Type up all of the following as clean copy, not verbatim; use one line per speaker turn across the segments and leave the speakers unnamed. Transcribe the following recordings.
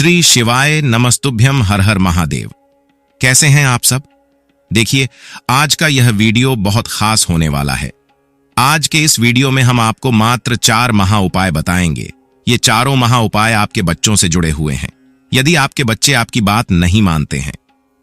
श्री शिवाय नमस्तुभ्यम हर हर महादेव। कैसे हैं आप सब? देखिए, आज का यह वीडियो बहुत खास होने वाला है। आज के इस वीडियो में हम आपको मात्र 4 महा उपाय बताएंगे। ये चारों महा उपाय आपके बच्चों से जुड़े हुए हैं। यदि आपके बच्चे आपकी बात नहीं मानते हैं,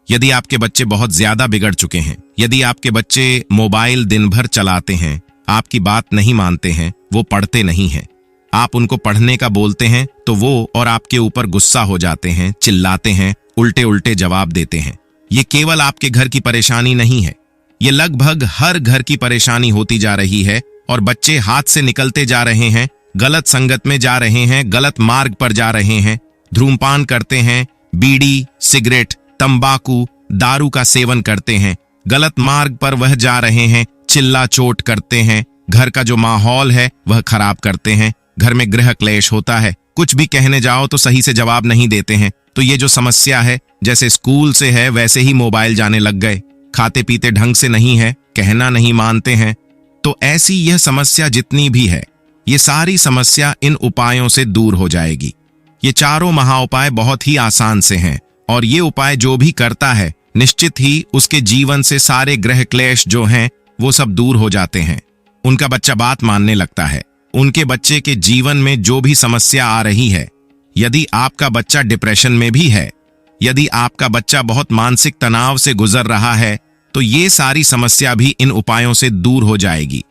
यदि आपके बच्चे बहुत ज्यादा बिगड़ चुके हैं, यदि आपके बच्चे मोबाइल दिन भर चलाते हैं, आपकी बात नहीं मानते हैं, वो पढ़ते नहीं हैं, आप उनको पढ़ने का बोलते हैं तो वो और आपके ऊपर गुस्सा हो जाते हैं, चिल्लाते हैं, उल्टे उल्टे जवाब देते हैं। ये केवल आपके घर की परेशानी नहीं है, ये लगभग हर घर की परेशानी होती जा रही है और बच्चे हाथ से निकलते जा रहे हैं, गलत संगत में जा रहे हैं, गलत मार्ग पर जा रहे हैं, धूम्रपान करते हैं, बीड़ी, सिगरेट, तंबाकू, दारू का सेवन करते हैं, गलत मार्ग पर वह जा रहे हैं, चिल्ला चोट करते हैं, घर का जो माहौल है वह खराब करते हैं, घर में गृह क्लेश होता है, कुछ भी कहने जाओ तो सही से जवाब नहीं देते हैं। तो ये जो समस्या है, जैसे स्कूल से है वैसे ही मोबाइल जाने लग गए, खाते पीते ढंग से नहीं है, कहना नहीं मानते हैं। तो ऐसी यह समस्या जितनी भी है, ये सारी समस्या इन उपायों से दूर हो जाएगी। ये चारों महा उपाय बहुत ही आसान से हैं और ये उपाय जो भी करता है निश्चित ही उसके जीवन से सारे ग्रह क्लेश जो हैं वो सब दूर हो जाते हैं। उनका बच्चा बात मानने लगता है। उनके बच्चे के जीवन में जो भी समस्या आ रही है, यदि आपका बच्चा डिप्रेशन में भी है, यदि आपका बच्चा बहुत मानसिक तनाव से गुजर रहा है, तो ये सारी समस्या भी इन उपायों से दूर हो जाएगी।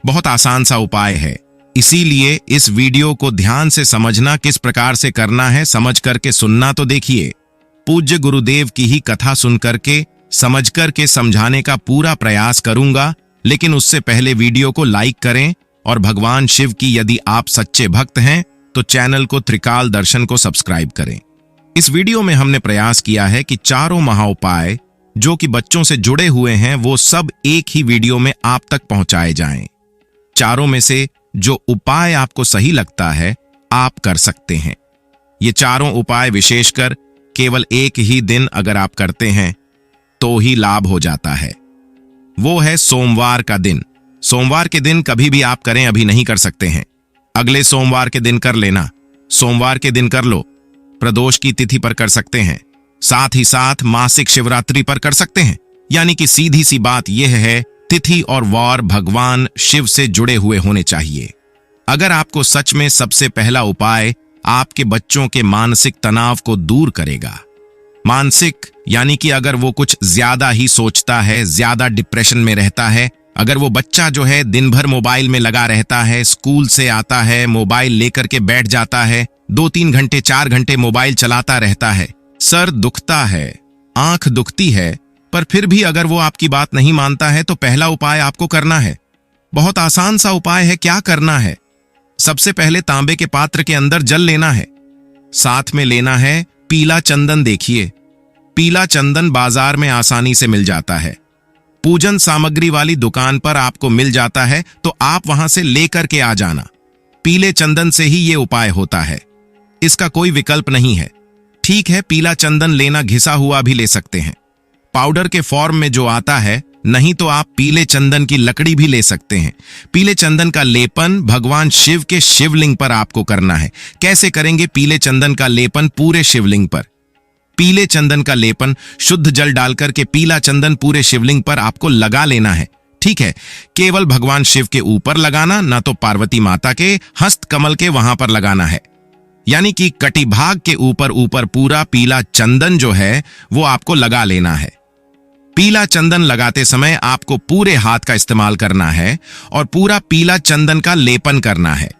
बहुत आसान सा उपाय है, इसीलिए इस वीडियो को ध्यान से समझना, किस प्रकार से करना है समझ करके सुनना। तो देखिए, पूज्य गुरुदेव की ही कथा सुन करके समझ करके समझाने का पूरा प्रयास करूंगा, लेकिन उससे पहले वीडियो को लाइक करें और भगवान शिव की यदि आप सच्चे भक्त हैं तो चैनल को त्रिकाल दर्शन को सब्सक्राइब करें। इस वीडियो में हमने प्रयास किया है कि चारों महा उपाय जो कि बच्चों से जुड़े हुए हैं वो सब एक ही वीडियो में आप तक पहुंचाए जाएं। चारों में से जो उपाय आपको सही लगता है आप कर सकते हैं। ये चारों उपाय विशेषकर केवल एक ही दिन अगर आप करते हैं तो ही लाभ हो जाता है। वो है सोमवार का दिन। सोमवार के दिन कभी भी आप करें, अभी नहीं कर सकते हैं, अगले सोमवार के दिन कर लेना, सोमवार के दिन कर लो, प्रदोष की तिथि पर कर सकते हैं, साथ ही साथ मासिक शिवरात्रि पर कर सकते हैं। यानी कि सीधी सी बात यह है, तिथि और वार भगवान शिव से जुड़े हुए होने चाहिए। अगर आपको सच में सबसे पहला उपाय आपके बच्चों के मानसिक तनाव को दूर करेगा, मानसिक यानी कि अगर वो कुछ ज्यादा ही सोचता है, ज्यादा डिप्रेशन में रहता है, अगर वो बच्चा जो है दिन भर मोबाइल में लगा रहता है, स्कूल से आता है मोबाइल लेकर के बैठ जाता है, 2-3 घंटे 4 घंटे मोबाइल चलाता रहता है, सर दुखता है, आंख दुखती है, पर फिर भी अगर वो आपकी बात नहीं मानता है तो पहला उपाय आपको करना है। बहुत आसान सा उपाय है। क्या करना है? सबसे पहले तांबे के पात्र के अंदर जल लेना है, साथ में लेना है पीला चंदन। देखिए, पीला चंदन बाजार में आसानी से मिल जाता है, पूजन सामग्री वाली दुकान पर आपको मिल जाता है, तो आप वहां से लेकर के आ जाना। पीले चंदन से ही ये उपाय होता है, इसका कोई विकल्प नहीं है। ठीक है, पीला चंदन लेना घिसा हुआ भी ले सकते हैं, पाउडर के फॉर्म में जो आता है, नहीं तो आप पीले चंदन की लकड़ी भी ले सकते हैं। पीले चंदन का लेपन भगवान शिव के शिवलिंग पर आपको करना है। कैसे करेंगे पीले चंदन का लेपन? पूरे शिवलिंग पर पीले चंदन का लेपन, शुद्ध जल डालकर के पीला चंदन पूरे शिवलिंग पर आपको लगा लेना है। ठीक है, केवल भगवान शिव के ऊपर लगाना, ना तो पार्वती माता के हस्त कमल के वहां पर लगाना है। यानी कि कटिभाग के ऊपर पूरा पीला चंदन जो है वो आपको लगा लेना है। पीला चंदन लगाते समय आपको पूरे हाथ का इस्तेमाल करना है और पूरा पीला चंदन का लेपन करना है।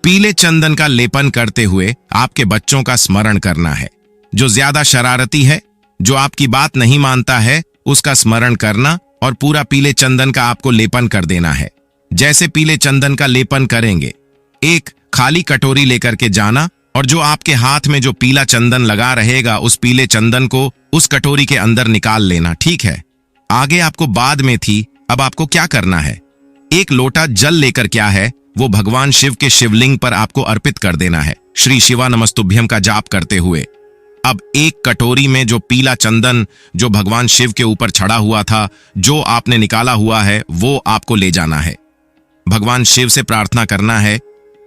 पीले चंदन का लेपन करते हुए आपके बच्चों का स्मरण करना है। जो ज्यादा शरारती है, जो आपकी बात नहीं मानता है, उसका स्मरण करना और पूरा पीले चंदन का आपको लेपन कर देना है। जैसे पीले चंदन का लेपन करेंगे, एक खाली कटोरी लेकर के जाना और जो आपके हाथ में जो पीला चंदन लगा रहेगा उस पीले चंदन को उस कटोरी के अंदर निकाल लेना। ठीक है, आगे आपको बाद में थी, अब आपको क्या करना है? एक लोटा जल लेकर क्या है वो भगवान शिव के शिवलिंग पर आपको अर्पित कर देना है, श्री शिवा नमस्तुभ्यम का जाप करते हुए। अब एक कटोरी में जो पीला चंदन जो भगवान शिव के ऊपर चढ़ा हुआ था, जो आपने निकाला हुआ है, वो आपको ले जाना है। भगवान शिव से प्रार्थना करना है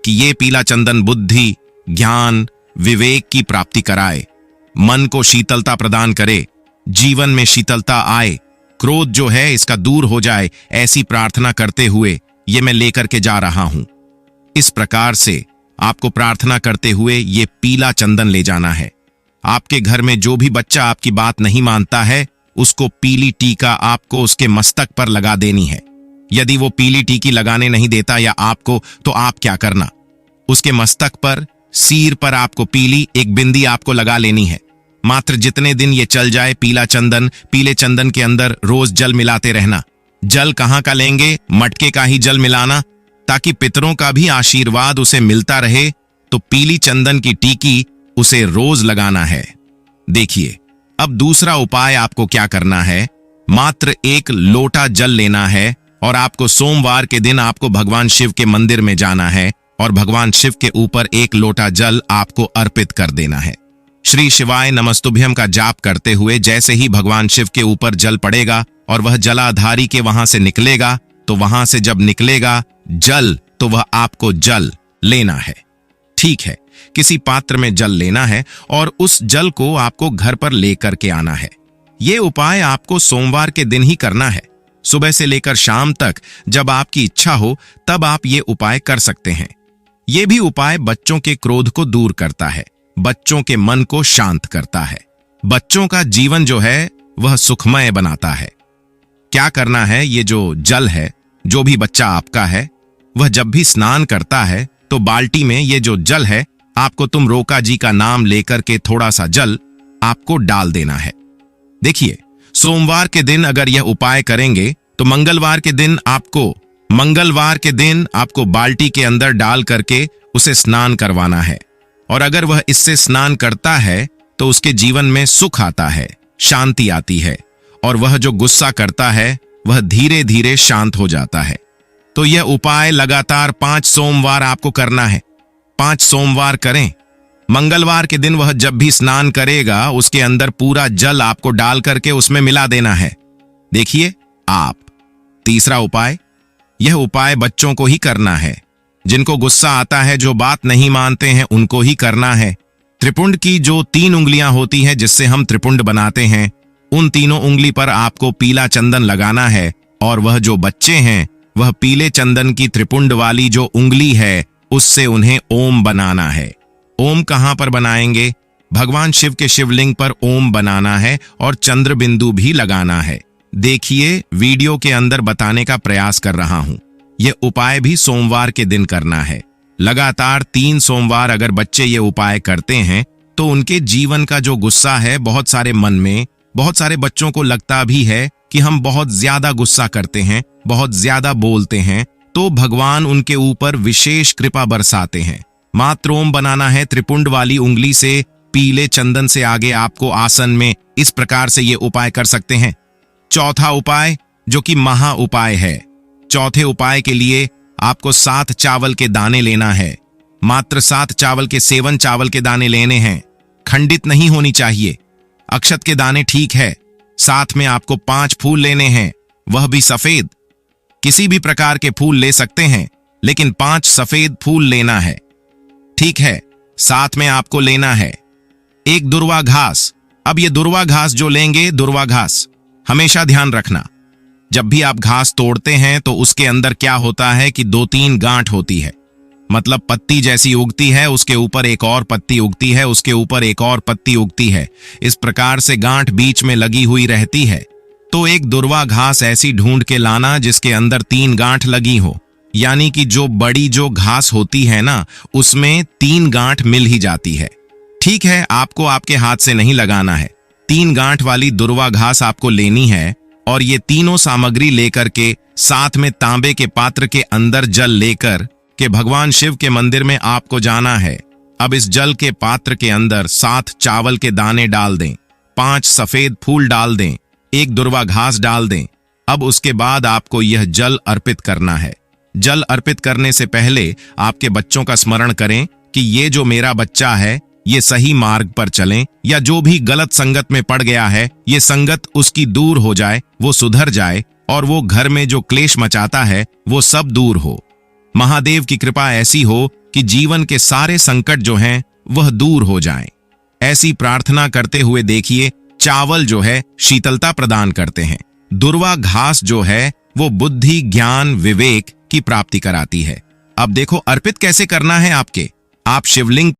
कि ये पीला चंदन बुद्धि, ज्ञान, विवेक की प्राप्ति कराए, मन को शीतलता प्रदान करे, जीवन में शीतलता आए, क्रोध जो है इसका दूर हो जाए, ऐसी प्रार्थना करते हुए ये मैं लेकर के जा रहा हूं। इस प्रकार से आपको प्रार्थना करते हुए ये पीला चंदन ले जाना है। आपके घर में जो भी बच्चा आपकी बात नहीं मानता है, उसको पीली टीका आपको उसके मस्तक पर लगा देनी है। यदि वो पीली टीकी लगाने नहीं देता या आपको, तो आप क्या करना, उसके मस्तक पर, सिर पर आपको पीली एक बिंदी आपको लगा लेनी है। मात्र जितने दिन ये चल जाए, पीले चंदन के अंदर रोज जल मिलाते रहना। जल कहाँ का लेंगे? मटके का ही जल मिलाना, ताकि पितरों का भी आशीर्वाद उसे मिलता रहे। तो पीली चंदन की टीकी उसे रोज लगाना है। देखिए, अब दूसरा उपाय आपको क्या करना है। मात्र एक लोटा जल लेना है और आपको सोमवार के दिन आपको भगवान शिव के मंदिर में जाना है और भगवान शिव के ऊपर एक लोटा जल आपको अर्पित कर देना है। श्री शिवाय नमस्तुभ्यम का जाप करते हुए जैसे ही भगवान शिव के ऊपर जल पड़ेगा और वह जलाधारी के वहां से निकलेगा, तो वहां से जब निकलेगा जल, तो वह आपको जल लेना है। ठीक है, किसी पात्र में जल लेना है और उस जल को आपको घर पर लेकर के आना है। यह उपाय आपको सोमवार के दिन ही करना है। सुबह से लेकर शाम तक जब आपकी इच्छा हो तब आप ये उपाय कर सकते हैं। यह भी उपाय बच्चों के क्रोध को दूर करता है, बच्चों के मन को शांत करता है, बच्चों का जीवन जो है वह सुखमय बनाता है। क्या करना है, ये जो जल है, जो भी बच्चा आपका है, वह जब भी स्नान करता है तो बाल्टी में ये जो जल है, आपको तुम रोका जी का नाम लेकर के थोड़ा सा जल आपको डाल देना है। देखिए, सोमवार के दिन अगर यह उपाय करेंगे तो मंगलवार के दिन आपको बाल्टी के अंदर डाल करके उसे स्नान करवाना है। और अगर वह इससे स्नान करता है तो उसके जीवन में सुख आता है, शांति आती है, और वह जो गुस्सा करता है वह धीरे धीरे शांत हो जाता है। तो यह उपाय लगातार 5 सोमवार आपको करना है। 5 सोमवार करें। मंगलवार के दिन वह जब भी स्नान करेगा उसके अंदर पूरा जल आपको डाल करके उसमें मिला देना है। देखिए आप। तीसरा उपाय, यह उपाय बच्चों को ही करना है। जिनको गुस्सा आता है, जो बात नहीं मानते हैं, उनको ही करना है। त्रिपुंड की जो 3 उंगलियां होती हैं जिससे हम त्रिपुंड बनाते हैं, उन तीनों उंगली पर आपको पीला चंदन लगाना है और वह जो बच्चे हैं वह पीले चंदन की त्रिपुंड वाली जो उंगली है उससे उन्हें ओम बनाना है। ओम कहां पर बनाएंगे? भगवान शिव के शिवलिंग पर ओम बनाना है और चंद्र बिंदु भी लगाना है। देखिए, वीडियो के अंदर बताने का प्रयास कर रहा हूं। यह उपाय भी सोमवार के दिन करना है। लगातार 3 सोमवार अगर बच्चे ये उपाय करते हैं तो उनके जीवन का जो गुस्सा है, बहुत सारे मन में, बहुत सारे बच्चों को लगता भी है कि हम बहुत ज्यादा गुस्सा करते हैं, बहुत ज्यादा बोलते हैं, तो भगवान उनके ऊपर विशेष कृपा बरसाते हैं। मात्र ओम बनाना है त्रिपुंड वाली उंगली से, पीले चंदन से आगे आपको आसन में इस प्रकार से ये उपाय कर सकते हैं। चौथा उपाय जो कि महा उपाय है। चौथे उपाय के लिए आपको 7 चावल के दाने लेना है। मात्र 7 चावल के, सेवन चावल के दाने लेने हैं। खंडित नहीं होनी चाहिए। अक्षत के दाने ठीक है। साथ में आपको 5 फूल लेने हैं, वह भी सफेद। किसी भी प्रकार के फूल ले सकते हैं, लेकिन 5 सफेद फूल लेना है। ठीक है। साथ में आपको लेना है एक दुर्वा घास। अब ये दुर्वा घास जो लेंगे, दुर्वा घास हमेशा ध्यान रखना, जब भी आप घास तोड़ते हैं तो उसके अंदर क्या होता है कि 2-3 गांठ होती है। मतलब पत्ती जैसी उगती है, उसके ऊपर एक और पत्ती उगती है, उसके ऊपर एक और पत्ती उगती है। इस प्रकार से गांठ बीच में लगी हुई रहती है। तो एक दुर्वा घास ऐसी ढूंढ के लाना जिसके अंदर 3 गांठ लगी हो, यानी कि जो बड़ी जो घास होती है ना, उसमें 3 गांठ मिल ही जाती है। ठीक है, आपको आपके हाथ से नहीं लगाना है। 3 गांठ वाली दुर्वा घास आपको लेनी है और ये तीनों सामग्री लेकर के साथ में तांबे के पात्र के अंदर जल लेकर के भगवान शिव के मंदिर में आपको जाना है। अब इस जल के पात्र के अंदर 7 चावल के दाने डाल दें, 5 सफेद फूल डाल दें, 1 दुर्वा घास डाल दें। अब उसके बाद आपको यह जल अर्पित करना है। जल अर्पित करने से पहले आपके बच्चों का स्मरण करें कि ये जो मेरा बच्चा है ये सही मार्ग पर चलें, या जो भी गलत संगत में पड़ गया है ये संगत उसकी दूर हो जाए, वो सुधर जाए और वो घर में जो क्लेश मचाता है वो सब दूर हो। महादेव की कृपा ऐसी हो कि जीवन के सारे संकट जो हैं वह दूर हो जाएं। ऐसी प्रार्थना करते हुए देखिए, चावल जो है शीतलता प्रदान करते हैं, दुर्वा घास जो है वो बुद्धि, ज्ञान, विवेक की प्राप्ति कराती है। अब देखो अर्पित कैसे करना है। आप शिवलिंग